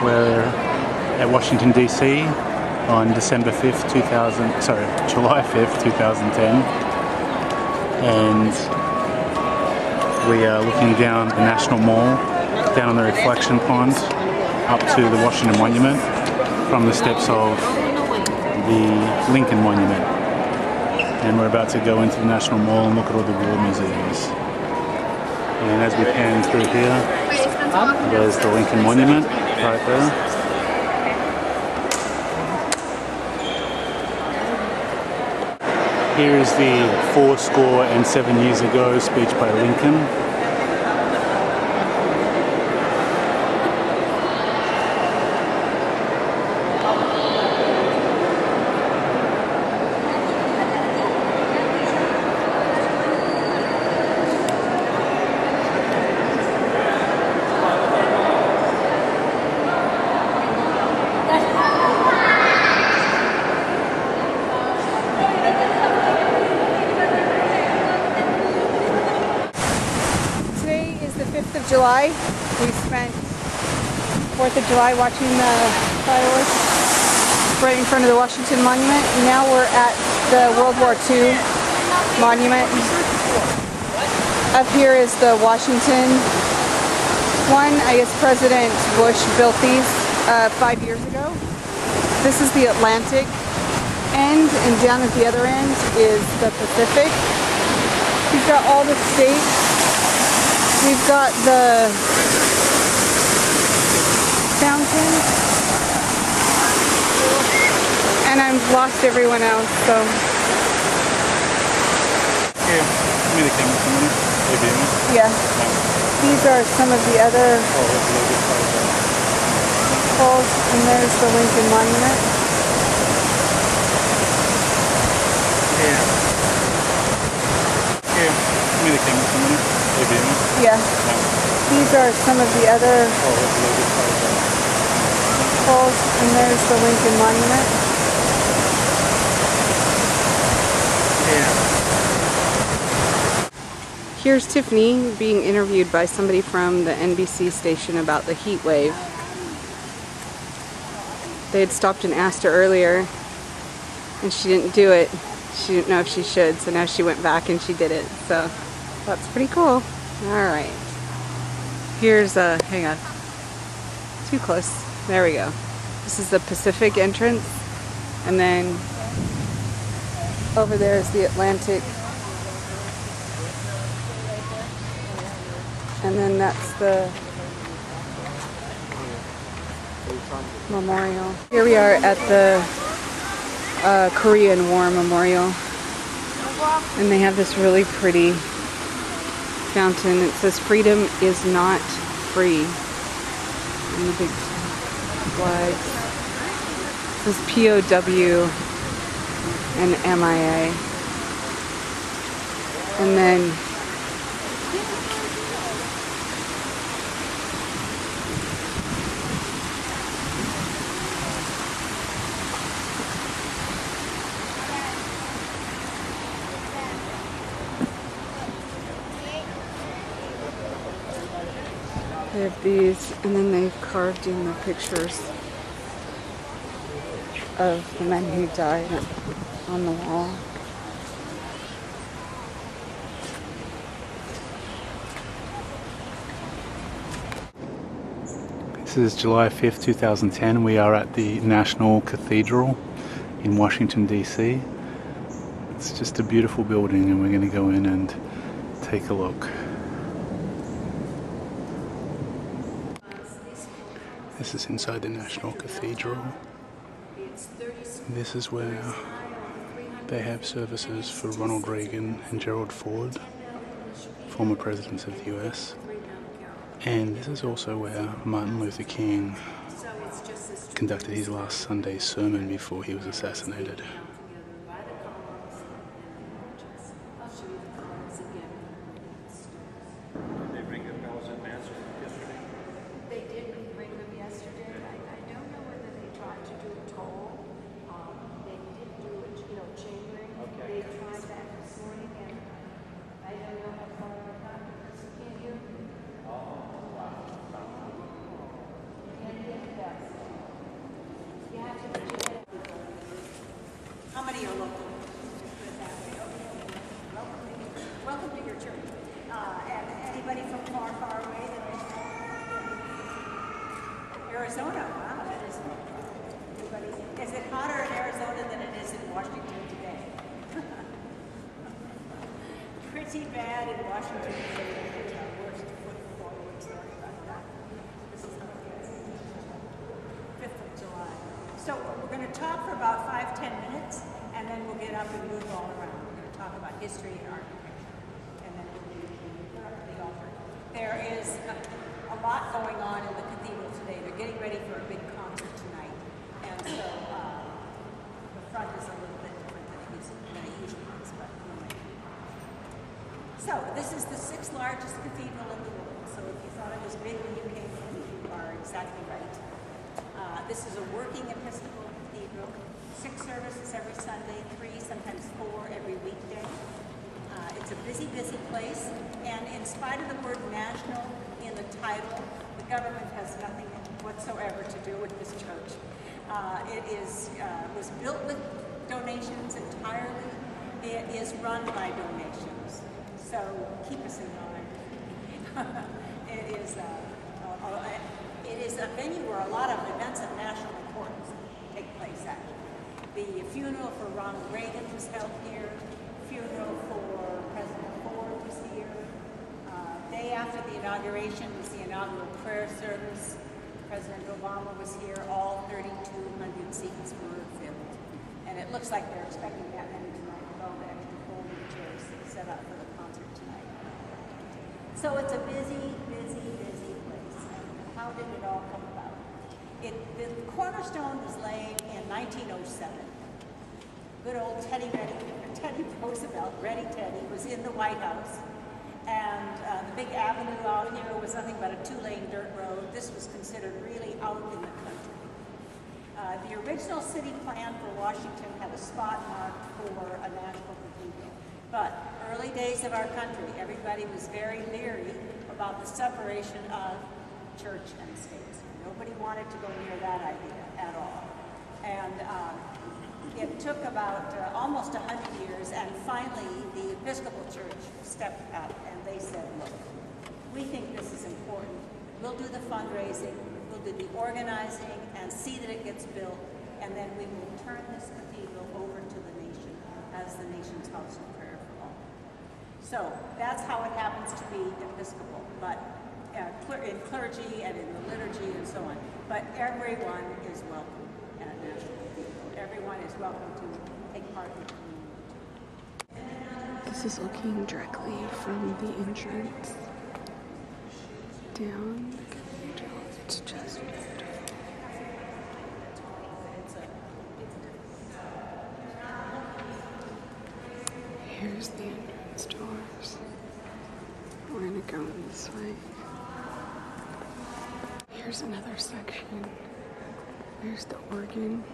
We're at Washington DC on July 5th, 2010, and we are looking down the National Mall, down on the reflection pond, up to the Washington Monument from the steps of the Lincoln Monument. And we're about to go into the National Mall and look at all the war museums. And as we pan through here, there's the Lincoln Monument right there. Here is the 407 years ago speech by Lincoln. July. We spent 4th of July watching the fireworks right in front of the Washington Monument. Now we're at the World War II Monument. Up here is the Washington one. I guess President Bush built these 5 years ago. This is the Atlantic end, and down at the other end is the Pacific. We've got all the states. We've got the fountain, and I've lost everyone else, so. Yeah, give me the camera for a minute. Yeah. These are some of the other poles, and there's the Lincoln Monument. Yeah. Yeah, give me the camera for a minute. Yeah. These are some of the other poles, and there's the Lincoln Monument. Yeah. Here's Tiffany being interviewed by somebody from the NBC station about the heat wave. They had stopped and asked her earlier, and she didn't do it. She didn't know if she should, so now she went back and she did it. So that's pretty cool. Alright. Here's, hang on. Too close. There we go. This is the Pacific entrance. And then over there is the Atlantic. And then that's the memorial. Here we are at the Korean War Memorial. And they have this really pretty fountain. It says freedom is not free. And the big flag. It says POW and MIA. And then they have these, and then they've carved in the pictures of the men who died on the wall. This is July 5th, 2010. We are at the National Cathedral in Washington, DC. It's just a beautiful building, and we're going to go in and take a look. This is inside the National Cathedral. This is where they have services for Ronald Reagan and Gerald Ford, former presidents of the US. And this is also where Martin Luther King conducted his last Sunday sermon before he was assassinated. Arizona, wow, that is. Is it hotter in Arizona than it is in Washington today? Pretty bad in Washington today. It's our worst foot forward. Sorry about that. This is how it gets. 5th of July. So we're going to talk for about 5-10 minutes, and then we'll get up and move all around. We're going to talk about history and architecture, and then we'll move up to the altar. There is a lot going on in the cathedral today. They're getting ready for a big concert tonight, and so the front is a little bit different than it usually is, but anyway. So this is the 6th largest cathedral in the world. So if you thought it was big when you came in, you are exactly right. This is a working Episcopal cathedral. 6 services every Sunday, 3, sometimes 4 every weekday. It's a busy, busy place, and in spite of the word national in the title, the government has nothing whatsoever to do with this church. It was built with donations entirely. It is run by donations, so keep us in mind. It is a venue where a lot of events of national importance take place, actually. The funeral for Ronald Reagan was held here. Funeral for President Ford was here. Day after the inauguration was the inaugural prayer service. President Obama was here. All 3,200 seats were filled. And it looks like they're expecting that many tonight with all the extra folding chairs set up for the concert tonight. So it's a busy, busy, busy place. How did it all come about? The cornerstone was laid in 1907. Good old Teddy Roosevelt, Ready Teddy, was in the White House. And the big avenue out here was nothing but a 2-lane dirt road. This was considered really out in the country. The original city plan for Washington had a spot marked for a national cathedral. But early days of our country, everybody was very leery about the separation of church and state. Nobody wanted to go near that idea at all. And it took about almost 100 years, and finally the Episcopal Church stepped up and they said, look, we think this is important. We'll do the fundraising, we'll do the organizing, and see that it gets built, and then we will turn this cathedral over to the nation as the nation's house of prayer for all. So that's how it happens to be Episcopal, but in clergy and in the liturgy and so on. But everyone is welcome at National Cathedral. Everyone is welcome to take part in the community. This is looking directly from the entrance down the cathedral. It's just beautiful. Here's the entrance doors. We're gonna go this way. Here's another section. There's the organ.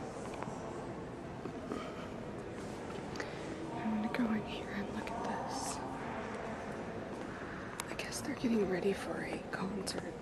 I'm gonna go in here and look at this. I guess they're getting ready for a concert.